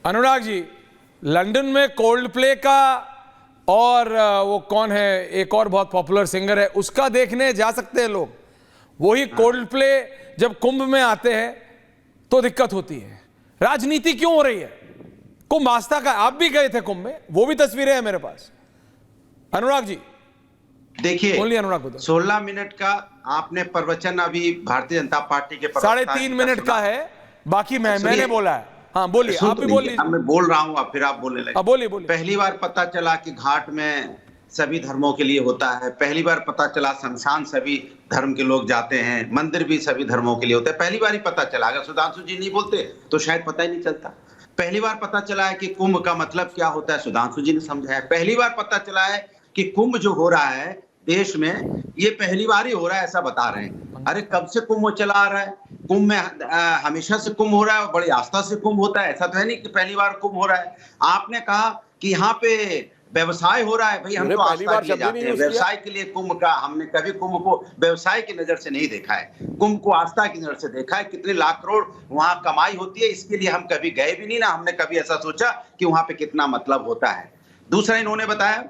Anurag ji, London में cold play का और वो कौन है, एक और बहुत पॉपुलर सिंगर है, उसका देखने जा सकते हैं लोग। वही कोल्ड प्ले जब कुंभ में आते हैं तो दिक्कत होती है। राजनीति क्यों हो रही है? कुंभ आस्था का, आप भी गए थे कुंभ में, वो भी तस्वीरें हैं मेरे पास। अनुराग जी देखिए, ओनली अनुराग बताओ। 16 मिनट का आपने प्रवचन अभी भारतीय जनता पार्टी के 3.5 मिनट का है, बाकी मैंने बोला है। हाँ बोलिए, आप भी बोल लीजिए। मैं बोल रहा हूं, अब फिर आप बोलने लगे। बोलिए बोलिए। पहली बार पता चला कि घाट में सभी धर्मों के लिए होता है। पहली बार पता चला शमशान सभी धर्म के लोग जाते हैं, मंदिर भी सभी धर्मों के लिए होता है। पहली बार ही पता चला। अगर सुधांशु जी नहीं बोलते तो शायद पता ही नहीं चलता। पहली बार पता चला है कि कुंभ का मतलब क्या होता है, सुधांशु जी ने समझाया। पहली बार पता चला है कि कुंभ जो हो रहा है देश में, ये पहली बार ही हो रहा है ऐसा बता रहे हैं। अरे कब से कुंभ चला आ रहा है? कुंभ में हमेशा से कुंभ हो रहा है, बड़ी आस्था से कुंभ होता है। ऐसा तो है नहीं कि पहली बार कुंभ हो रहा है। आपने कहा कि यहाँ पे व्यवसाय हो रहा है। भाई हम तो आस्था के लिए जाते हैं, व्यवसाय के लिए कुंभ का हमने कभी कुंभ को व्यवसाय की नजर से नहीं देखा है। कुंभ को आस्था की नजर से देखा है। कितने लाख करोड़ वहां कमाई होती है, इसके लिए हम कभी गए भी नहीं, ना हमने कभी ऐसा सोचा कि वहां पे कितना मतलब होता है। दूसरा, इन्होंने बताया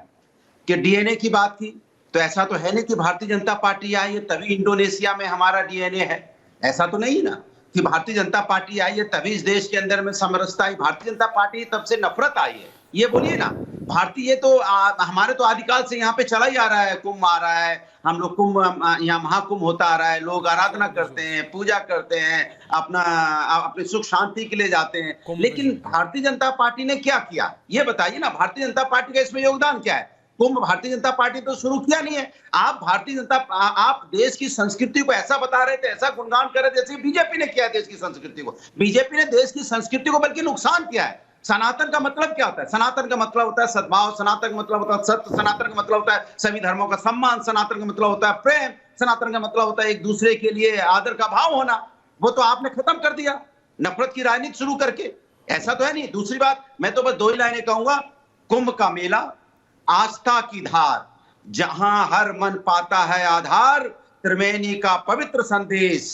कि डीएनए की बात की, तो ऐसा तो है नहीं कि भारतीय जनता पार्टी आई है तभी इंडोनेशिया में हमारा डीएनए है। ऐसा तो नहीं ना कि भारतीय जनता पार्टी आई है तभी इस देश के अंदर में समरसता आई। भारतीय जनता पार्टी तब से नफरत आई है, ये बोलिए ना। भारतीय, ये तो हमारे तो आदिकाल से यहाँ पे चला ही आ रहा है। कुंभ आ रहा है, हम लोग कुंभ, यहाँ महाकुंभ होता आ रहा है, लोग आराधना करते हैं, पूजा करते हैं, अपनी सुख शांति के लिए जाते हैं। लेकिन भारतीय जनता पार्टी ने क्या किया ये बताइए ना। भारतीय जनता पार्टी का इसमें योगदान क्या है? कुंभ भारतीय जनता पार्टी तो शुरू किया नहीं है। आप देश की संस्कृति को ऐसा बता रहे थे, ऐसा गुणगान कर रहे थे जैसे बीजेपी ने किया है देश की संस्कृति को। बीजेपी ने देश की संस्कृति को बल्कि नुकसान किया है। सनातन का मतलब क्या होता है? सनातन का मतलब होता है सद्भाव, सनातन का मतलब होता है सत्य, सनातन का मतलब होता है सभी धर्मों का सम्मान, सनातन का मतलब होता है प्रेम, सनातन का मतलब होता है एक दूसरे के लिए आदर का भाव होना। वो तो आपने खत्म कर दिया नफरत की राजनीति शुरू करके। ऐसा तो है नहीं। दूसरी बात, मैं तो बस 2 ही लाइनें कहूंगा। कुंभ का मेला आस्था की धार, जहां हर मन पाता है आधार, त्रिवेणी का पवित्र संदेश,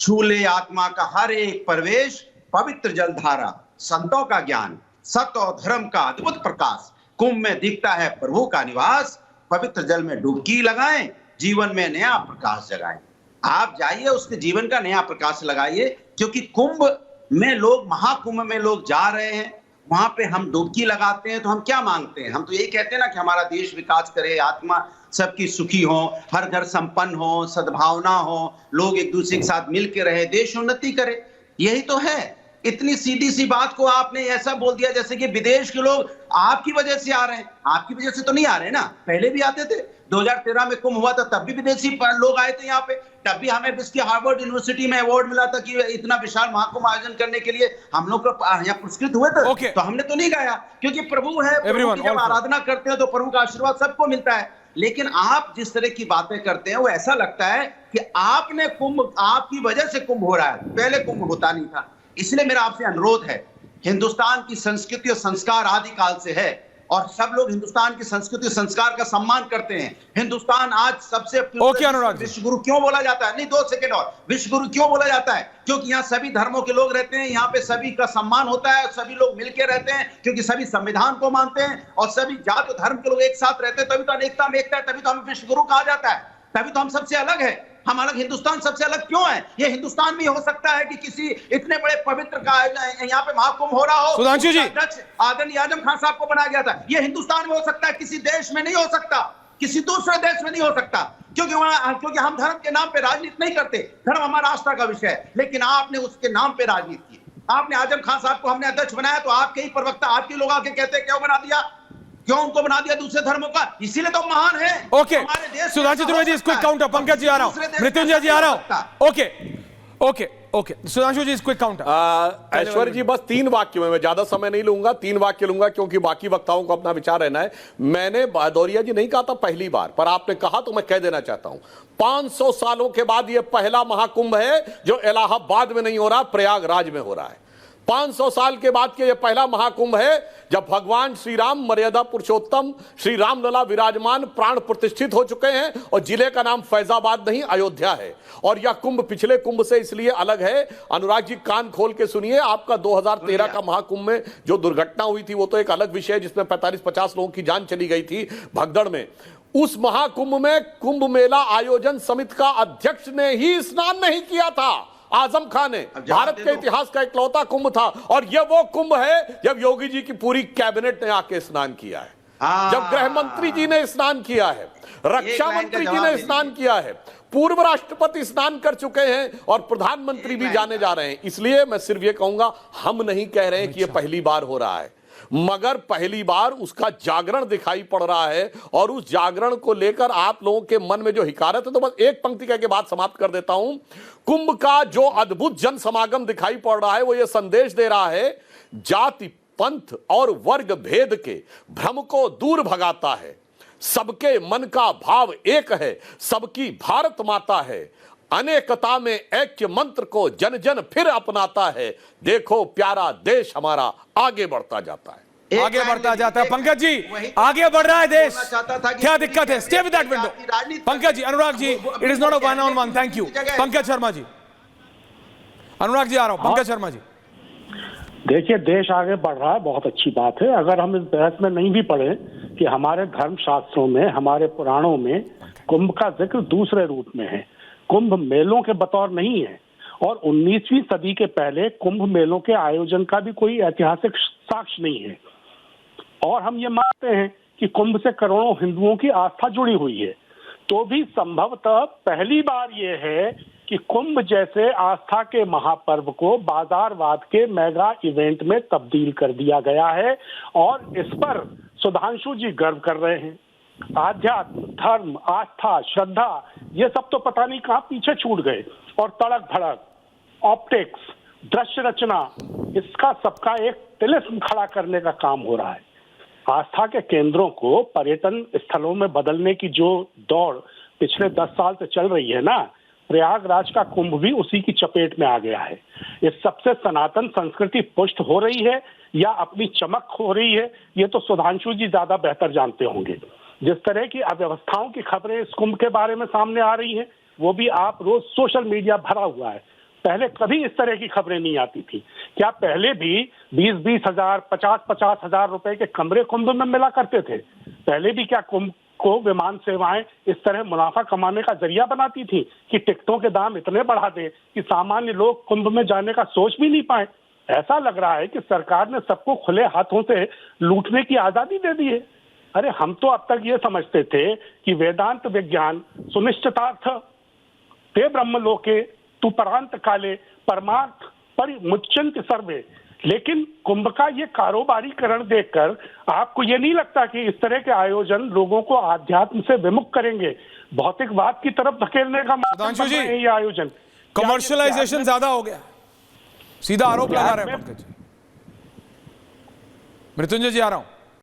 छूले आत्मा का हर एक प्रवेश, पवित्र जलधारा, संतों का ज्ञान, सत्य और धर्म का अद्भुत प्रकाश, कुंभ में दिखता है प्रभु का निवास, पवित्र जल में डुबकी लगाएं, जीवन में नया प्रकाश जगाएं। आप जाइए, उसके जीवन का नया प्रकाश लगाइए, क्योंकि कुंभ में लोग, महाकुंभ में लोग जा रहे हैं, वहां पे हम डुबकी लगाते हैं तो हम क्या मांगते हैं? हम तो यही कहते हैं ना कि हमारा देश विकास करे, आत्मा सबकी सुखी हो, हर घर संपन्न हो, सद्भावना हो, लोग एक दूसरे के साथ मिल के रहे, देश उन्नति करे। यही तो है। इतनी सीधी सी बात को आपने ऐसा बोल दिया जैसे कि विदेश के लोग आपकी वजह से आ रहे हैं। आपकी वजह से तो नहीं आ रहे ना, पहले भी आते थे। 2013 में कुंभ हुआ था, तब भी विदेशी लोग आए थे यहाँ पे। तब भी हमें इसकी हार्वर्ड यूनिवर्सिटी में अवार्ड मिला था कि इतना विशाल महाकुंभ आयोजन करने के लिए हम लोग यहाँ पुरस्कृत हुए थे। तो हमने तो नहीं गाया, क्योंकि प्रभु है, प्रभु की जब आराधना करते हैं तो प्रभु का आशीर्वाद सबको मिलता है। लेकिन आप जिस तरह की बातें करते हैं वो ऐसा लगता है कि आपने कुंभ, आपकी वजह से कुंभ हो रहा है, पहले कुंभ होता नहीं था। इसलिए मेरा आपसे अनुरोध है, हिंदुस्तान की संस्कृति और संस्कार आदिकाल से है और सब लोग हिंदुस्तान की संस्कृति संस्कार का सम्मान करते हैं। हिंदुस्तान आज सबसे विश्व गुरु क्यों बोला जाता है? नहीं, 2 सेकंड और। विश्व गुरु क्यों बोला जाता है? क्योंकि यहाँ सभी धर्मों के लोग रहते हैं, यहाँ पे सभी का सम्मान होता है, सभी लोग मिलकर रहते हैं, क्योंकि सभी संविधान को मानते हैं और सभी जात और धर्म के लोग एक साथ रहते हैं। तभी तो अनेकता में एकता है, तभी तो हमें विश्व गुरु कहा जाता है, तभी तो हम सबसे अलग है। हम अलग, हिंदुस्तान सबसे अलग क्यों है? ये हिंदुस्तान में हो सकता है कि किसी इतने बड़े पवित्र का यहाँ पे महाकुंभ हो रहा हो, सुधांशु जी, आदरणीय आजम खान साहब को बनाया गया था। ये हिंदुस्तान में हो सकता है, किसी देश में नहीं हो सकता, किसी दूसरे देश में नहीं हो सकता, क्योंकि हम धर्म के नाम पे राजनीति नहीं करते। धर्म हमारा आस्था का विषय है, लेकिन आपने उसके नाम पे राजनीति की। आपने आजम खान साहब को हमने अध्यक्ष बनाया तो आपके ही प्रवक्ता, आपके लोग आके कहते क्यों बना दिया, क्यों उनको बना दिया दूसरे धर्मों का? इसीलिए तो महान है। ओके, सुधांशु त्रिवेदी इस क्विक काउंटर, पंकज जी आ रहा हूं, मृत्युंजय जी आ रहा हूं। ओके ओके ओके, सुधांशु जी इस क्विक काउंटर। ऐश्वर्य जी, बस 3 वाक्य में, मैं ज्यादा समय नहीं लूंगा, 3 वाक्य लूंगा क्योंकि बाकी वक्ताओं को अपना विचार रहना है। मैंने भदौरिया जी नहीं कहा था पहली बार, पर आपने कहा तो मैं कह देना चाहता हूं, 500 सालों के बाद यह पहला महाकुंभ है जो इलाहाबाद में नहीं हो रहा, प्रयागराज में हो रहा है। 500 साल के बाद के ये पहला महाकुंभ है जब भगवान श्री राम मर्यादा पुरुषोत्तम श्री रामलला विराजमान प्राण प्रतिष्ठित हो चुके हैं और जिले का नाम फैजाबाद नहीं अयोध्या है। और यह कुंभ पिछले कुंभ से इसलिए अलग है, अनुराग जी कान खोल के सुनिए, आपका 2013 का महाकुंभ में जो दुर्घटना हुई थी वो तो एक अलग विषय है जिसमें 45-50 लोगों की जान चली गई थी भगदड़ में। उस महाकुंभ में कुंभ मेला आयोजन समिति का अध्यक्ष ने ही स्नान नहीं किया था, आजम खान ने। भारत के इतिहास का इकलौता कुंभ था और यह वो कुंभ है जब योगी जी की पूरी कैबिनेट ने आके स्नान किया है, जब गृह मंत्री जी ने स्नान किया है, रक्षा मंत्री जी ने स्नान किया है, पूर्व राष्ट्रपति स्नान कर चुके हैं और प्रधानमंत्री भी जाने जा रहे हैं। इसलिए मैं सिर्फ ये कहूंगा, हम नहीं कह रहे हैं कि यह पहली बार हो रहा है, मगर पहली बार उसका जागरण दिखाई पड़ रहा है। और उस जागरण को लेकर आप लोगों के मन में जो हिकारत है, तो बस एक पंक्ति कह के बात समाप्त कर देता हूं। कुंभ का जो अद्भुत जन समागम दिखाई पड़ रहा है वो ये संदेश दे रहा है, जाति पंथ और वर्ग भेद के भ्रम को दूर भगाता है, सबके मन का भाव एक है, सबकी भारत माता है, अनेकता में ऐक्य मंत्र को जन जन फिर अपनाता है, देखो प्यारा देश हमारा आगे बढ़ता जाता है, आगे बढ़ता जाता है। पंकज जी, आगे बढ़ रहा है देश, क्या दिक्कत है? Stay with that window. Pankaj ji, Anurag ji, it is not a one on one. Thank you Pankaj Sharma ji. Anurag ji आ रहा हूं, पंकज शर्मा जी। देखिए, देश आगे बढ़ रहा है, बहुत अच्छी बात है। अगर हम इस बहस में नहीं भी पढ़े कि हमारे धर्म शास्त्रों में, हमारे पुराणों में कुंभ का जिक्र दूसरे रूप में है, कुंभ मेलों के बतौर नहीं है। और 19वीं सदी के पहले कुंभ मेलों के आयोजन का भी कोई ऐतिहासिक साक्ष्य नहीं है। और हम ये मानते हैं कि कुंभ से करोड़ों हिंदुओं की आस्था जुड़ी हुई है, तो भी संभवतः पहली बार ये है कि कुंभ जैसे आस्था के महापर्व को बाजारवाद के मेगा इवेंट में तब्दील कर दिया गया है। और इस पर सुधांशु जी गर्व कर रहे हैं। आध्यात्म, धर्म, आस्था, श्रद्धा, ये सब तो पता नहीं कहां पीछे छूट गए। और तड़क भड़क, ऑप्टिक्स, दृश्य रचना, इसका सबका एक तिलिस्म खड़ा करने का काम हो रहा है। आस्था के केंद्रों को पर्यटन स्थलों में बदलने की जो दौड़ पिछले 10 साल से चल रही है ना, प्रयागराज का कुंभ भी उसी की चपेट में आ गया है। इस सबसे सनातन संस्कृति पुष्ट हो रही है या अपनी चमक हो रही है, ये तो सुधांशु जी ज्यादा बेहतर जानते होंगे। जिस तरह की अव्यवस्थाओं की खबरें इस कुंभ के बारे में सामने आ रही हैं, वो भी आप रोज सोशल मीडिया भरा हुआ है। पहले कभी इस तरह की खबरें नहीं आती थी। क्या पहले भी 20-20 हजार, 50-50 हजार रुपए के कमरे कुंभ में मिला करते थे? पहले भी क्या कुंभ को विमान सेवाएं इस तरह मुनाफा कमाने का जरिया बनाती थी कि टिकटों के दाम इतने बढ़ा दें कि सामान्य लोग कुंभ में जाने का सोच भी नहीं पाए? ऐसा लग रहा है कि सरकार ने सबको खुले हाथों से लूटने की आजादी दे दी है। अरे हम तो अब तक ये समझते थे कि वेदांत विज्ञान सुनिश्चितार्थ ते ब्रह्मलोके तु परांत काले परमार्थ परिमुच्यन्त सर्वे। लेकिन कुंभ का ये कारोबारीकरण देखकर आपको ये नहीं लगता कि इस तरह के आयोजन लोगों को आध्यात्म से विमुख करेंगे, भौतिकवाद की तरफ धकेलने का सुधांशु जी, ये आयोजन? कमर्शियलाइजेशन ज्यादा हो गया, सीधा आरोप लगा रहे हैं पंकज जी। मृत्युंजय जी आ रहा हूं।